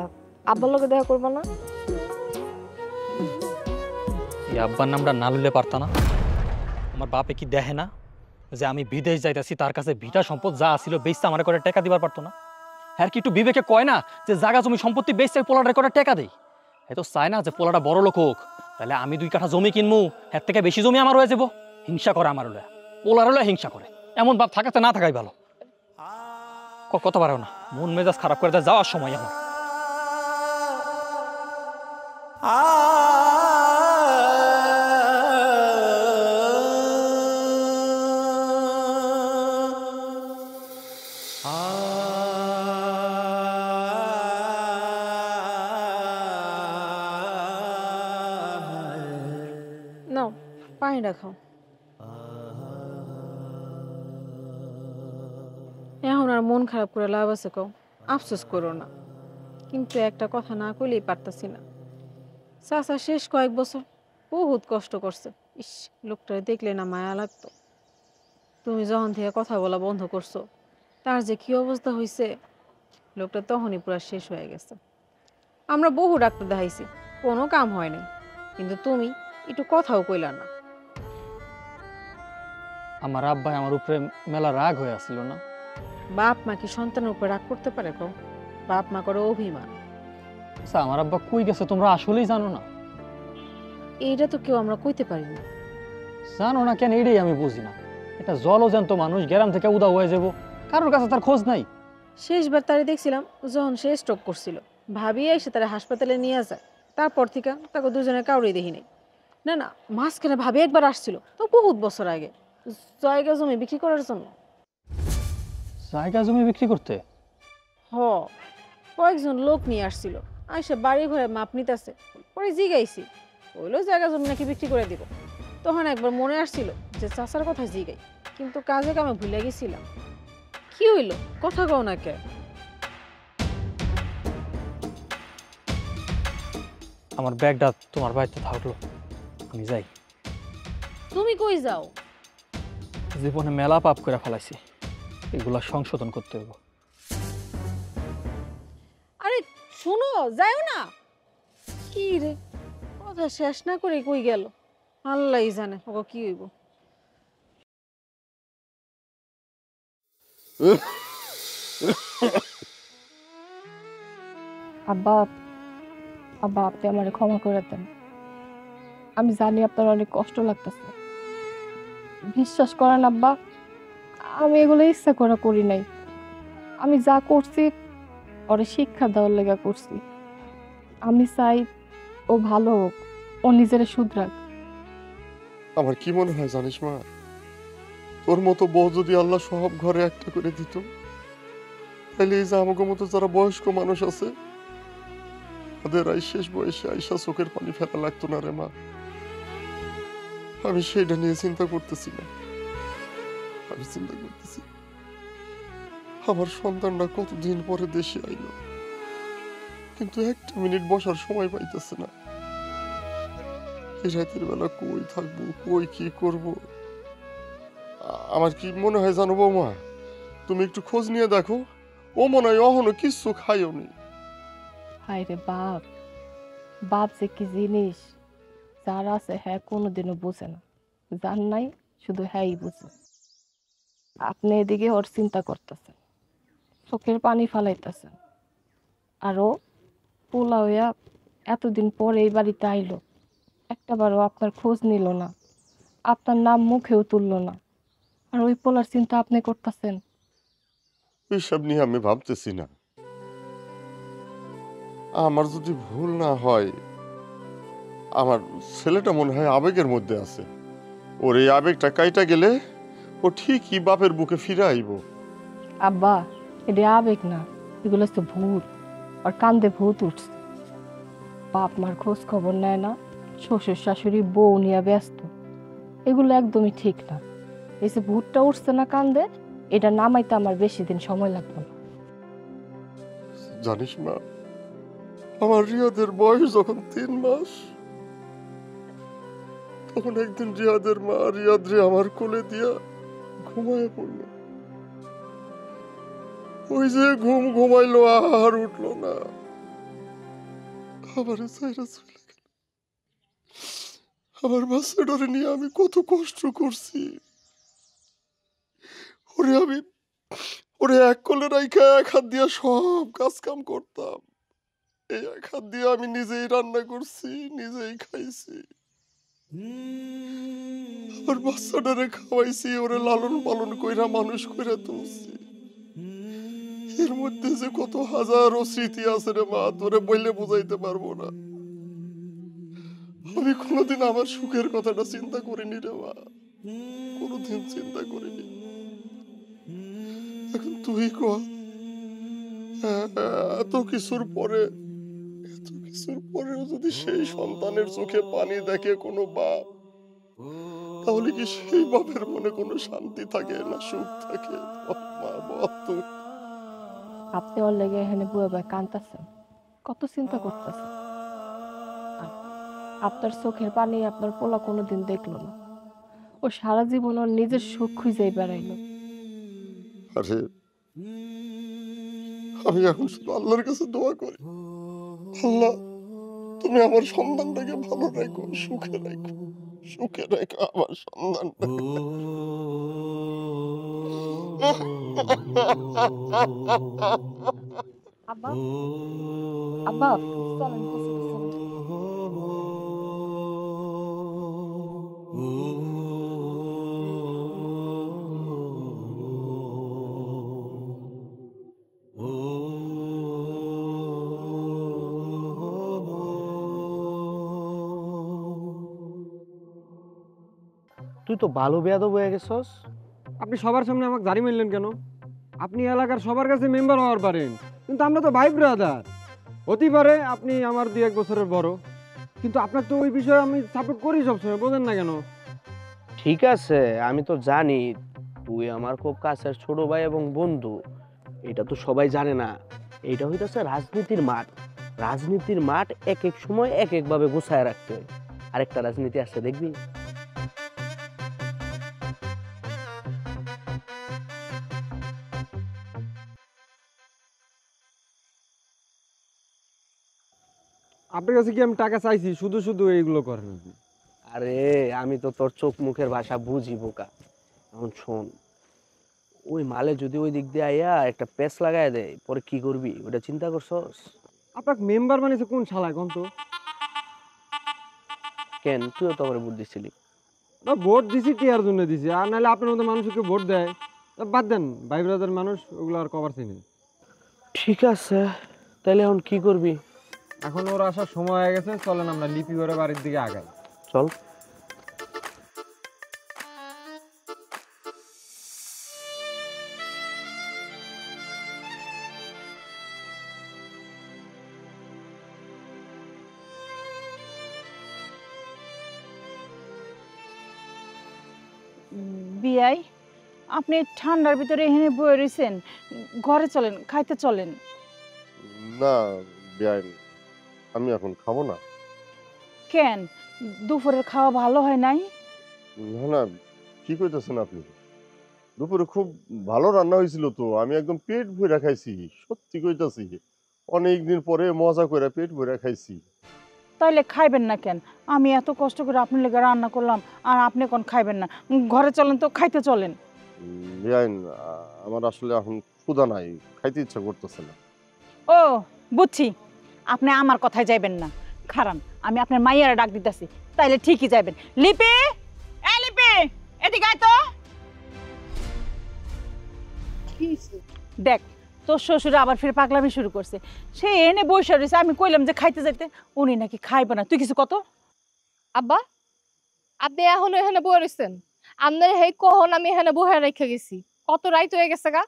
আব্বার লগে দেখা করবা না? এই আব্বার নামটা না লইলে পারতা না? আমার বাপে কি দেখে না যে আমি বিদেশ যাইতাছি, তার কাছে ভিটা সম্পদ যা ছিল বেচতে আমার করে টাকা দিবার পারতো না? হ্যাঁ, কি একটু বিবেকে কয় না যে জায়গা জমি সম্পত্তি বেচতে পোলাটার করে টাকা দেই? এ তো চায় না যে পোলাটা বড় লোক হোক, তাহলে আমি 2 কাঠা জমি কিনবো, এর থেকে বেশি জমি আমার হয়ে যাবো। হিংসা করে আমার হলে, পোলার হলে হিংসা করে। এমন বাপ থাকাতে না থাকাই ভালো। কত পারো না, মন মেজাজ খারাপ করে দেয় যাওয়ার সময় আমার। নাও পানি রাখাও। এখন আর মন খারাপ করে লাভ আছে কও? আফসোস করো না, কিন্তু একটা কথা না কইলেই পারতাছি না। চাচা শেষ কয়েক বছর বহুত কষ্ট করছে। ইস, লোকটা দেখলে না মায়া লাগতো। তুমি যখন থেকে কথা বলা বন্ধ করছো, তার যে কি অবস্থা হয়েছে, লোকটা তখনই পুরো শেষ হয়ে গেছে। আমরা বহু ডাক্তার দেখাইছি, কোনো কাম হয় নাই। কিন্তু তুমি একটু কথাও কইলা না। আমার আব্বাই আমার উপরে মেলা রাগ হয়ে আসছিল না? বাপ মা কি সন্তানের উপর রাগ করতে পারে? কও, বাপ মা করে অভিমান। আচ্ছা, আমার আব্বা কই গেছে তোমরা আসলেই জানো না? এইটা তো কেউ আমরা কইতে পারি না। জানো না কেন? এটাই আমি বুঝি না। এটা জলজান্ত মানুষ, গ্রাম থেকে উদাও হয়ে যাব, কারোর কাছে তার খোঁজ নাই। শেষবার তারে দেখছিলাম যখন সে স্ট্রোক করছিল, ভাবি এসে তারা হাসপাতালে নিয়ে যায়। তারপর থেকে তাকে দুজনে কাউরেই দেখি নাই। না না, মাঝখানে ভাবি একবার আসছিল, তো বহুত বছর আগে, জায়গা জমি বিক্রি করার জন্য। জায়গা জমি বিক্রি করতে? হ, কয়েকজন লোক নিয়ে আসছিল, আইসা বাড়ি ঘরে মাপ নিতেছে। পরে জিগাইছি, বললো জায়গা জমি নাকি বিক্রি করে দিব। তখন একবার মনে আসছিল যে চাচার কথা জিগাই, কিন্তু কাজে কামে ভুলে গেছিলাম। কি হইলো, কথা কও না কে? আমার ব্যাগটা তোমার বাড়িতে থাকলো, আমি যাই। তুমি কই যাও? জীবনে মেলা পাপ করে ফেলাইছি, এগুলা সংশোধন করতে হবে। আরে শোনো, যাও না। কি রে, কথা শেষ না করে কই গেল? আল্লাহই জানে ওকে কি হইব। আব্বা, আব্বা আপনি আমার ক্ষমা করে দেন। আমি জানি আপনার অনেক কষ্ট লাগতেছে। বিশ্বাস করেন আব্বা, আমি এগুলো ইচ্ছা করে করি নাই। আমি যা করছি ওরে শিক্ষা দেওয়ার লেগা করছি। আমি চাই ও ভালো হোক, ও নিজের শুধরাক। আমার কি মনে হয় জানিস মা, তোর মতো বউ যদি আল্লাহ সব ঘরে একটা করে দিত, তাহলে এই যে আমাকে মতো যারা বয়স্ক মানুষ আছে, তাদের শেষ বয়সে আইসা চোখের পানি ফেলা লাগতো না রে মা। আমি সেইটা নিয়ে চিন্তা করতেছি না। আমি চিন্তা করতেছি আমার সন্তানরা কতদিন পরে দেশে আইলো, কিন্তু একটা মিনিট বসার সময় পাইতেছে না। এই রাতের বেলা কই থাকবো, কই কি করব। আমার কি মনে হয় জানো বৌমা, তুমি একটু খোঁজ নিয়ে দেখো, ও মনে হয় অহনো কিচ্ছু খাইও নি। হায় রে বাপ, বাপ যে কি জিনিস, যার আছে হ্যাঁ কোনোদিনও বোঝে না, যার নাই শুধু হ্যাঁই বুঝে। আপনি এদিকে ওর চিন্তা করতেছেন, চোখের পানি ফালাইতেছেন, আর ও পোলা হইয়া এতদিন পরে এই বাড়িতে আইলো, একটাবারও আপনার খোঁজ নিল না, আপনার নাম মুখেও তুললো না। আর ওই পোলার চিন্তা আপনি করতেছেন। এইসব নিয়ে আমি ভাবতেছি না। আমার যদি ভুল না হয়, আমার ছেলেটা মনে হয় আবেগের মধ্যে আছে। ওর এই আবেগটা কাইটা গেলে ও ঠিকই বাপের বুকে ফিরে আইব। আব্বা, এটা আবেগ না, এগুলো তো ভূত। আর কান্দে ভূত উঠছে। বাপ মার খোঁজ খবর নেয় না, শ্বশুর শাশুড়ি বউ নিয়ে ব্যস্ত, এগুলো একদমই ঠিক না। এই যে ভূতটা উঠছে না কান্দে, এটা নামাইতে আমার বেশি দিন সময় লাগবে না। জানিস মা, আমার রিয়াদের বয়স যখন 3 মাস, তখন একদিন রিয়াদের মা রিয়াদ রে আমার কোলে দিয়া ঘুমায় পড়ল। ওই যে ঘুমাইলো আর উঠলো না, আমার চাইরা চলে গেল। আমার বাচ্চাটারে নিয়ে আমি কত কষ্ট করছি। ওরে এক কোলে রাইখা এক হাত দিয়া সব কাজ কাম করতাম, এই এক হাত দিয়ে আমি নিজেই রান্না করছি, নিজেই খাইছি। আমার বাচ্চাটারে খাওয়াইছি, ওরে লালন পালন কইরা মানুষ কইরা তুলছি। এর মধ্যে যে কত হাজারো স্মৃতি আছে রে মা, তোরে বললে বুঝাইতে পারবো না। আমি কোনোদিন আমার সুখের কথাটা চিন্তা করিনি রে মা, কোনোদিন চিন্তা করিনি। এখন তুই কর, এত কিছুর পরেও যদি সেই সন্তানের চোখে পানি দেখে কোনো বাপ, তাহলে কি সেই বাপের মনে কোনো শান্তি থাকে না সুখ থাকে? মা বল তুই। আপনি ওর লেগে এখানে বুয়ে বুয়ে কান্দতেছেন, কত চিন্তা করতেছেন। আপনার চোখের পানি আপনার পোলা কোনোদিন দেখলো না। ও সারা জীবন ওর নিজের সুখ খুঁজেই বেড়াইলো। আরে আমি এখন শুধু আল্লাহর কাছে দোয়া করি, আল্লাহ তুমি আমার সন্তানটাকে ভালো রাখো, সুখে রাখো, সুখে রাখো আমার সন্তানটা। আব্বা, আব্বা চলেন গোসল করতে। তুই তো ভালো বেয়াদব হয়ে গেছস। আপনি সবার সামনে আমাকে জারি মারলেন কেন? আপনি এলাকার সবার কাছে মেম্বার হওয়ার পারেন, কিন্তু আমরা তো ভাই ব্রাদার। হতে পারে আপনি আমার 2-1 বছরের বড়, কিন্তু আপনার তো ওই বিষয়ে আমি সাপোর্ট করি সবসময়, বোঝেন না কেন? ঠিক আছে, আমি তো জানি তুই আমার খুব কাছের ছোট ভাই এবং বন্ধু। এটা তো সবাই জানে না। এটা হইতেছে রাজনীতির মাঠ। রাজনীতির মাঠ এক এক সময় এক একভাবে গুছায় রাখতে হয়। আরেকটা রাজনীতি আছে, দেখবি। আপনার কাছে কি আমি টাকা চাইছি? শুধু শুধু এইগুলো করেন আপনি। আরে আমি তো তোর চোখ মুখের ভাষা বুঝি বোকা। এখন শোন, ওই মালে যদি ওই দিক দিয়ে আইয়া একটা পেস লাগাই দেয়, পরে কি করবি ওটা চিন্তা করছস? আপনাকে মেম্বার বানিয়েছে কোন শালায় কোন তো? কেন, তুইও তো আমার ভোট দিছিলি। না, ভোট দিছি টিয়ার জন্য দিছি, আর নাহলে আপনার মতো মানুষকে ভোট দেয়। বাদ দেন, ভাই ব্রাদার মানুষ, ওগুলো আর কভার চিনি। ঠিক আছে, তাহলে এখন কি করবি? এখন ওর আসার সময় হয়ে গেছে, চলেন আমরা লিপি করে বাড়ির দিকে আগাই। চল। বিয়াই, আপনি ঠান্ডার ভিতরে এখানে বয়ে রয়েছেন, ঘরে চলেন, খাইতে চলেন। না বেআইন, আমি এখন খাবো না। কেন, দুপুরের খাওয়া ভালো হয় নাই? না না, কি কইতেছেন আপনি? দুপুরে খুব ভালো রান্না হয়েছিল তো, আমি একদম পেট ভরে খাইছি, সত্যি কইতাছি। অনেকদিন পরে মজা করে পেট ভরে খাইছি। তাইলে খাইবেন না কেন? আমি এত কষ্ট করে আপনার লেগে রান্না করলাম, আর আপনি কোন খাইবেন না? ঘরে চলেন তো, খাইতে চলেন। বেআইন, আমার আসলে এখন ক্ষুধা নাই, খাইতে ইচ্ছা করতেছে না। ও বুঝছি, আপনি আমার কথায় যাইবেন না। খারান, আমি আপনার মাইয়ারে ডাক দিতেছি, তাইলে ঠিকই যাইবেন। লিপি, এ লিপি, এদিকে আয় তো। দেখ, তোর শ্বশুর আবার ফিরে পাগলামি শুরু করছে। সে এনে বসে রয়েছে, আমি কইলাম যে খাইতে যাইতে, উনি নাকি খাইবে না। তুই কিছু কত? আব্বা, আপনি এখনো এখানে বয়ে রয়েছেন? আপনার হেই কখন আমি এখানে বহে রেখে গেছি, কত রাইত হয়ে গেছে গা।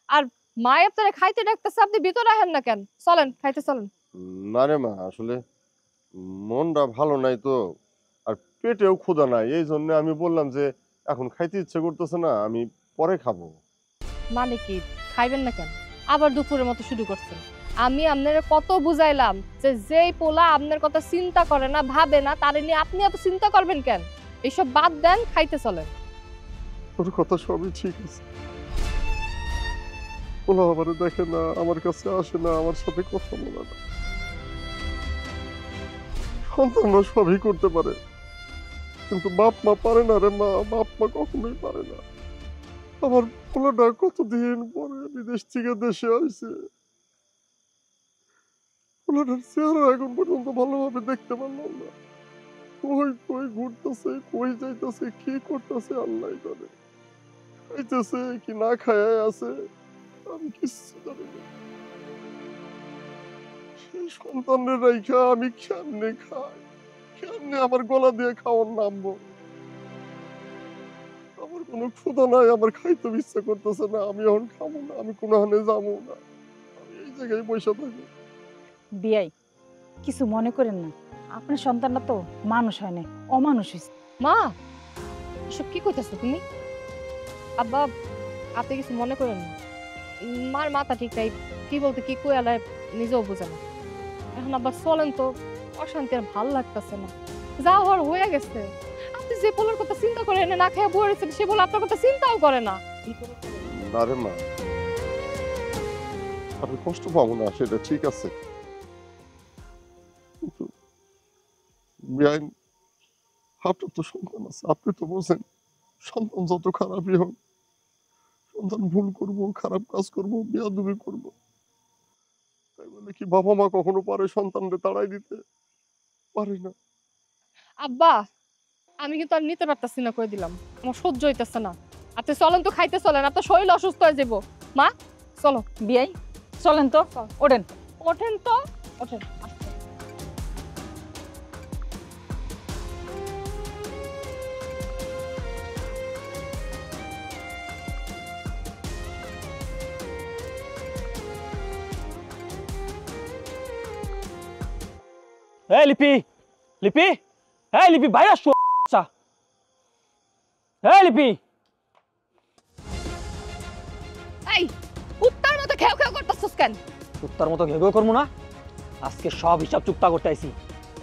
আর মা আপনারা খাইতে ডাকতেছে, আপনি ভিতরে আহেন না কেন? চলেন খাইতে চলেন। না রে মা, আসলে মনটা ভালো নাই তো, আর পেটেও ক্ষুধা নাই, এই জন্য আমি বললাম যে এখন খাইতে ইচ্ছে করতেছে না, আমি পরে খাবো। মানে কি, খাইবেন না কেন? আবার দুপুরের মতো শুরু করছেন। আমি আপনার কত বুঝাইলাম যে যেই পোলা আপনার কথা চিন্তা করে না, ভাবে না, তার নিয়ে আপনি এত চিন্তা করবেন কেন? এইসব বাদ দেন, খাইতে চলেন। তোর কথা সবই ঠিক আছে, ওরা আমার দেখে না, আমার কাছে আসে না, আমার সাথে কথা বলে না। সন্তানরা সবই করতে পারে, কিন্তু বাপ মা পারে না রে মা, বাপ মা কখনোই পারে না। আমার পোলাটা কতদিন পরে বিদেশ থেকে দেশে আসছে, পোলাটার চেহারা এখন পর্যন্ত ভালোভাবে দেখতে পারলাম না। কই কই ঘুরতেছে, কই যাইতেছে, কি করতেছে আল্লাহ জানে। খাইতেছে কি না খায় আছে, আমি কিচ্ছু জানি না। সেই সন্তানের রাইখা আমি কেমনে খাই, কেমনে আমার গলা দিয়ে খাওয়ার নামবো? আমার কোনো ক্ষুধা নাই, আমার খাইতে ইচ্ছা করতেছে না, আমি এখন খাবো না, আমি কোনোখানে যাবো না, আমি এই জায়গায় বসে থাকি। বিয়াই, কিছু মনে করেন না, আপনার সন্তানটা তো মানুষ হয় না, অমানুষ হয়েছে। মা, এসব কি কইতেছো তুমি? আব্বা, আপনি কিছু মনে করেন না। মার মাথা ঠিক নাই, কি বলতে কি কই আলায় নিজেও বুঝে না। এখন আবার চলেন তো, অশান্তি আর ভাল লাগতেছে না। যা হওয়ার হয়ে গেছে। আপনি যে পোলার কথা চিন্তা করে এনে না খেয়ে বয়ে রয়েছেন, সে বলে আপনার কথা চিন্তাও করে না। না রে মা, আমি কষ্ট পাবো না সেটা ঠিক আছে, কিন্তু বেআইন আপনার তো সন্তান আছে, আপনি তো বোঝেন সন্তান যত খারাপই হোক, সন্তান ভুল করবো, খারাপ কাজ করবো, বেয়াদবি করবো, তাই বলে কি বাবা মা কখনো পারে সন্তানকে তাড়াই দিতে? পারে না। আব্বা, আমি কিন্তু আর নিতে পারতাছি না, করে দিলাম, আমার সহ্য হইতেছে না। আপনি চলেন তো, খাইতে চলেন, আপনার শরীর অসুস্থ হয়ে যাবো। মা চলো। বিয়াই চলেন তো, ওঠেন। ওঠেন তো, ওঠেন। এই লিপি, লিপি, এই লিপি বাইরে আসো। আচ্ছা, এই লিপি। এই কুত্তার মতো খেউ খেউ করতেছস কেন? কুত্তার মতো ঘেঘেও করবো না, আজকে সব হিসাব চুক্তা করতে আইছি।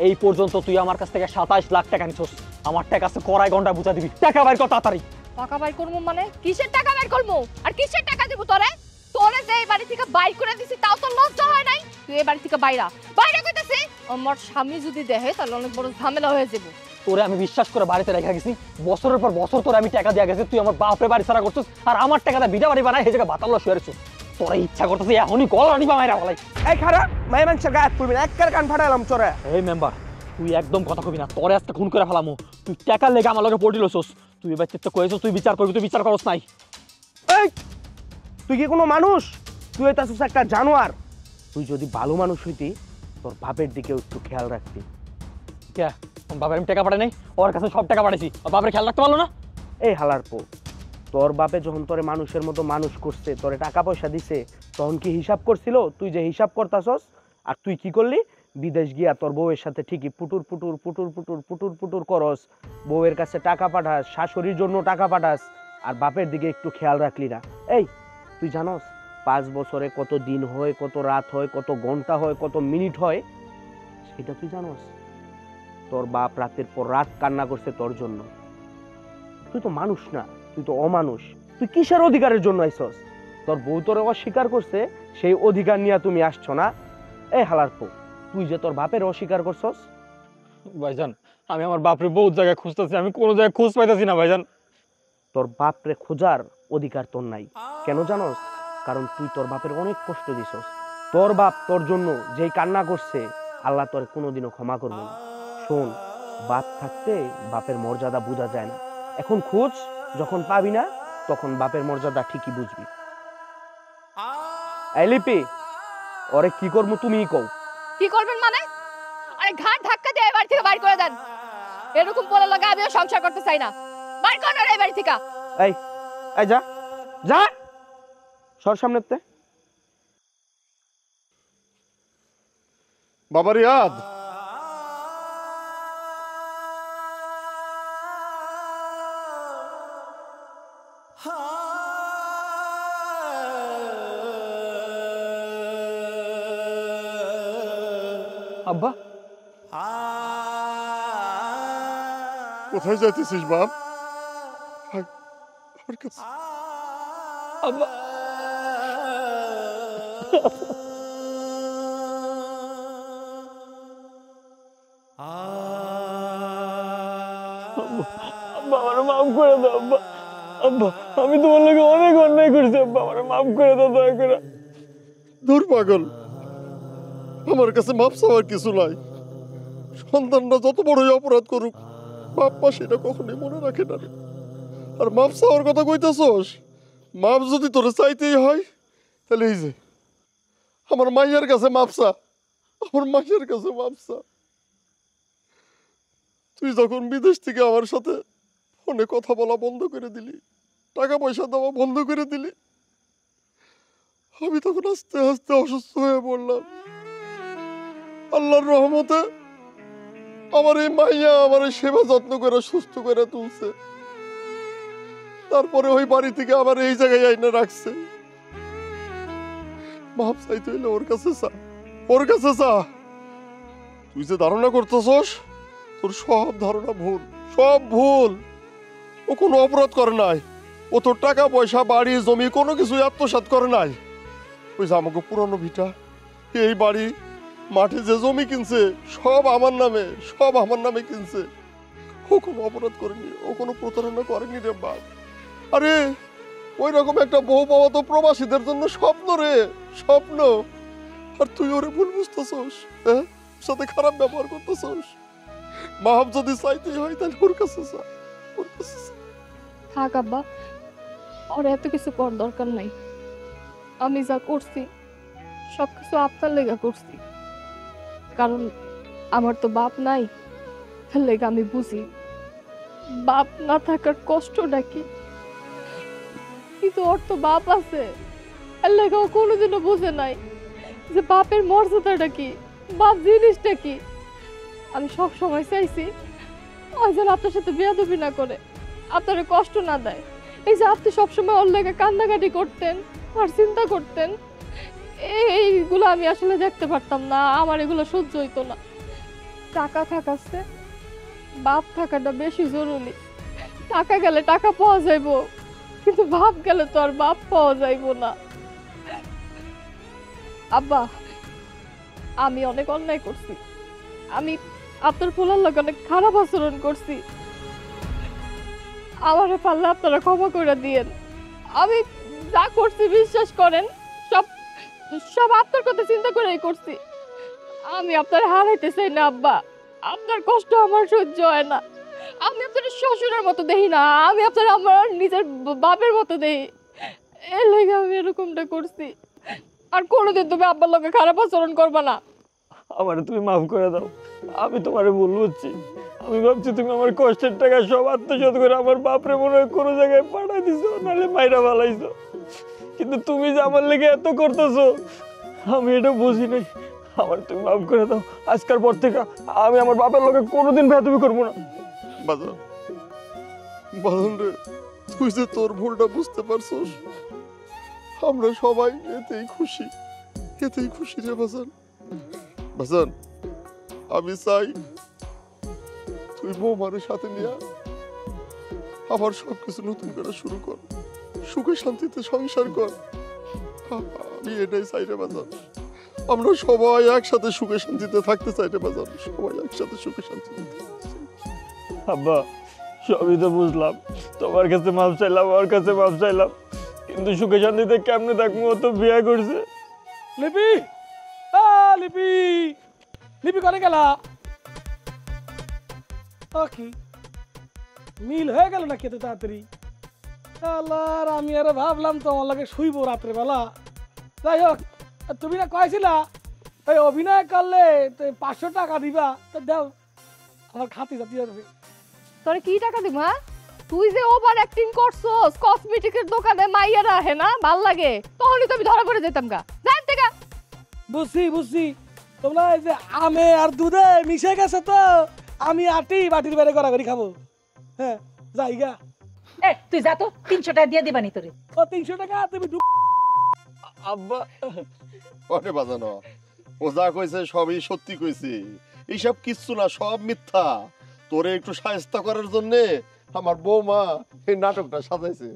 এই পর্যন্ত তুই আমার কাছ থেকে 27 লাখ টাকা নিছস, আমার টাকা আছে কড়াই ঘন্টা বুঝা দিবি। টাকা বাইর কর তাড়াতাড়ি। টাকা বাইর করবো মানে? কিসের টাকা বাইর করবো? আর কিসের টাকা দিব তোরে? তোরে যে এই বাড়ি থেকে বাইর করে দিছি তাও তো লজ্জা হয় নাই? তুই এই বাড়ি থেকে বাইরা বাইরে কইতাছি। আমার স্বামী যদি দেখে তাহলে অনেক বড় ঝামেলা হয়ে যাবে। তোরে আমি বিশ্বাস করে বাড়িতে রেখে গেছি, বছরের পর বছর তোরে আমি টাকা দিয়ে গেছি, তুই আমার বাপরে বাড়ি ছাড়া করছিস, আর আমার টাকাটা বিটা বাড়ি বানাই এই জায়গায় বাতাল্লা শুয়ে রেছিস। তোরা ইচ্ছা করতেছে এখনই কল আনিবা মাইরা বলাই। এই খারাপ মাই মানুষের গায়ে পড়বি না, একবার কান ফাটাইলাম চরে। এই মেম্বার, তুই একদম কথা কবি না, তোরে আজকে খুন করে ফেলামু। তুই টাকার লেগে আমার লগে পড়ি লইছস, তুই এবার চেষ্টা করেছিস তুই বিচার করবি, তুই বিচার করস নাই। এই তুই কি কোনো মানুষ? তুই হইতাছিস একটা জানোয়ার। তুই যদি ভালো মানুষ হইতি তোর বাপের দিকেও একটু খেয়াল রাখতি। কে বাপের আমি টাকা পাঠাই নাই, ওর কাছে সব টাকা পাঠাইছি, বাপের খেয়াল রাখতে পারলো না। এই হালার পো, তোর বাপে যখন তোরে মানুষের মতো মানুষ করছে, তোরে টাকা পয়সা দিছে, তখন কি হিসাব করছিল? তুই যে হিসাব করতাছস, আর তুই কি করলি? বিদেশ গিয়া তোর বউয়ের সাথে ঠিকই পুটুর পুটুর পুটুর পুটুর পুটুর পুটুর করস, বউয়ের কাছে টাকা পাঠাস, শাশুড়ির জন্য টাকা পাঠাস, আর বাপের দিকে একটু খেয়াল রাখলি না। এই তুই জানোস 5 বছরে কত দিন হয়, কত রাত হয়, কত ঘন্টা হয়, কত মিনিট হয়, সেটা তুই জানোস? তোর বাপ রাতের পর রাত কান্না করছে তোর জন্য। তুই তো মানুষ না, তুই তো অমানুষ। তুই কিসের অধিকারের জন্য আইছস? তোর বউ তোরে অস্বীকার করছে, সেই অধিকার নিয়ে তুমি আসছো না? এই হালার পো, তুই যে তোর বাপের অস্বীকার করছস। ভাইজান, আমি আমার বাপরে বহুত জায়গায় খুঁজতেছি, আমি কোনো জায়গায় খোঁজ পাইতেছি না ভাইজান। তোর বাপরে খোঁজার অধিকার তোর নাই, কেন জানোস? কারণ তুই তোর বাপের অনেক কষ্ট দিছস। তোর বাপ তোর জন্য যেই কান্না করছে, আল্লাহ তোর কোনোদিনও ক্ষমা করবে না। শোন, বাপ থাকতে বাপের মর্যাদা বোঝা যায় না। এখন খোঁজ, যখন পাবি না তখন বাপের মর্যাদা ঠিকই বুঝবি। এই লিপি, ওরে কি করবো তুমিই কও। কি করবেন মানে? আরে ঘাট ধাক্কা দিয়ে এই বাড়ি থেকে বাইর করে দেন। এরকম বলে লাগা আমিও সংসার করতে চাই না। বাইর করেন এই বাড়ি থেকে। এই এই যা যা, সর সামনেতে। বাবা রিয়াদ, আব্বা, কোথায় যাইতেছিস বাপ? আয়, আমার কাছে। আব্বা, আব্বা আমার মাফ করে দাও আব্বা। আব্বা আমি তোমার লোকে অনেক অন্যায় করেছি আব্বা, আমার মাফ করে দাও দয়া করে। দূর পাগল, আমার কাছে মাপ চাওয়ার কিছু নাই। সন্তানরা যত বড়ই অপরাধ করুক, বাপ মা সেটা কখনোই মনে রাখে না রে। আর মাপ চাওয়ার কথা কইতেছস, মাপ যদি তোরে চাইতেই হয় তাহলে এই যে আমার মাইয়ার কাছে মাপ চা, আমার মাইয়ার কাছে মাপ চা। তুই যখন বিদেশ থেকে আমার সাথে ফোনে কথা বলা বন্ধ করে দিলি, টাকা পয়সা দেওয়া বন্ধ করে দিলি, আমি তখন আস্তে আস্তে অসুস্থ হয়ে পড়লাম। আল্লাহর রহমতে আমার এই মাইয়া আমার এই সেবা যত্ন করে সুস্থ করে তুলছে। তারপরে ওই বাড়ি থেকে আবার এই জায়গায় আইনে রাখছে। মাপ চাইতে হইলে ওর কাছে চা, ওর কাছে চা। তুই যে ধারণা করতেছস তোর সব ধারণা ভুল, সব ভুল। ও কোনো অপরাধ করে নাই, ও তোর টাকা পয়সা বাড়ি জমি কোনো কিছু আত্মসাৎ করে নাই। ওই যে আমাকে পুরনো ভিটা, এই বাড়ি, মাঠে যে জমি কিনছে সব আমার নামে, সব আমার নামে কিনছে। ও কোনো অপরাধ করেনি, ও কোনো প্রতারণা করেনি রে বাপ। আরে ওই রকম একটা বউ পাওয়া তো প্রবাসীদের জন্য স্বপ্ন রে, স্বপ্ন। আর তুই ওরে ভুল বুঝতেছস, হ্যাঁ, সাথে খারাপ ব্যবহার করতেছস। মাহাব যদি চাইতেই হয় তাহলে ওর কাছে যা, ওর কাছে যা। থাক আব্বা, ওর এত কিছু করার দরকার নাই। আমি যা করছি সবকিছু আপনার লেগা করছি, কারণ আমার তো বাপ নাই। তার লেগা আমি বুঝি বাপ না থাকার কষ্টটা কি। কিন্তু ওর তো বাপ আছে, এর লেগা ও কোনোদিনও বুঝে নাই যে বাপের মর্যাদাটা কি, বাপ জিনিসটা কি। আমি সব সময় চাইছি ওই যেন আপনার সাথে বেয়াদবি না করে, আপনার কষ্ট না দেয়। এই যে আপনি সবসময় ওর লেগে কান্নাকাটি করতেন আর চিন্তা করতেন, এইগুলো আমি আসলে দেখতে পারতাম না, আমার এগুলো সহ্য হইতো না। টাকা থাকাচ্ছে, বাপ থাকাটা বেশি জরুরি। টাকা গেলে টাকা পাওয়া যাইব, কিন্তু বাপ গেলে তো আর বাপ পাওয়া যাইব না। আব্বা, আমি অনেক অন্যায় করছি, আমি আপনার পোলার লোক অনেক খারাপ আচরণ করছি। আমারে পারলে আপনারা ক্ষমা করে দিয়েন। আমি যা করছি বিশ্বাস করেন সব সব আপনার কথা চিন্তা করেই করছি। আমি আপনার হারাইতে চাই না আব্বা, আপনার কষ্ট আমার সহ্য হয় না। আমি আপনার শ্বশুরের মতো দেখি না, আমি আপনার আমার নিজের বাপের মতো দেখি। এর লেগে আমি এরকমটা করছি। আর কোনোদিন তুমি আব্বার লোকে খারাপ আচরণ করবে না। আমার তুমি মাফ করে দাও, আমি তোমারে ভুল বুঝছি। আমি ভাবছি তুমি আমার কষ্টের টাকা সব আত্মসাৎ করে আমার বাপরে মনে হয় কোনো জায়গায় পাঠাই দিছো, নাহলে মাইরা ফালাইছো। কিন্তু তুমি যে আমার লেগে এত করতেছো আমি এটা বুঝি নাই। আমার তুমি মাফ করে দাও, আজকের পর থেকে আমি আমার বাপের লোকে কোনোদিন বেয়াদবি করবো না। বাজান, বাজান রে, তুই যে তোর ভুলটা বুঝতে পারছস, আমরা সবাই এতেই খুশি, এতেই খুশি রে বাজান। বাজান, আমি চাই তুই বৌমারের সাথে নিয়ে আবার সবকিছু নতুন করে শুরু কর, সুখে শান্তিতে সংসার কর। আমি এটাই চাই রে বাজান। আমরা সবাই একসাথে সুখে শান্তিতে থাকতে চাই রে বাজান, সবাই একসাথে সুখে শান্তিতে থাকতে চাই। আব্বা, সবই তো বুঝলাম, তোমার কাছে মাপ চাইলাম, আমার কাছে মাপ চাইলাম, কিন্তু সুখে শান্তিতে কেমনে থাকবো? ও তো বিয়ে করছে। লিপি, লিপি, লিপি করে গেলা? কি মিল হয়ে গেল নাকি এত তাড়াতাড়ি? আল্লাহর, আমি আর ভাবলাম তোমার লাগে শুইবো রাত্রে বেলা। যাই হোক, তুমি না কয়েছিলা ওই অভিনয় করলে 500 টাকা দিবা, তো দাও, আমার খাতি জাতি যাবে। তোরে কি টাকা দিব? হ্যাঁ, তুই যে ওভার অ্যাক্টিং করছস, কসমেটিকের দোকানে মাইয়ারা আহে না, ভাল লাগে, তখনই তো আমি ধরা পড়ে যেতাম গা। জানতে গা। বুঝছি বুঝছি, তোমরা এই যে আমে আর দুধে মিশে গেছে, তো আমি আটি বাটির বাইরে গড়াগড়ি খাবো। হ্যাঁ, যাই গা। এ তুই যা তো, 300 টাকা দিয়ে দিবানি তোরে। ও 300 টাকা তুমি আব্বা, ওরে বাজানো, ও যা কইছে সবই সত্যি কইছে, এইসব কিচ্ছু না, সব মিথ্যা। তোরে একটু সাহায্য করার জন্য আমার বৌমা এই নাটকটা সাজাইছে।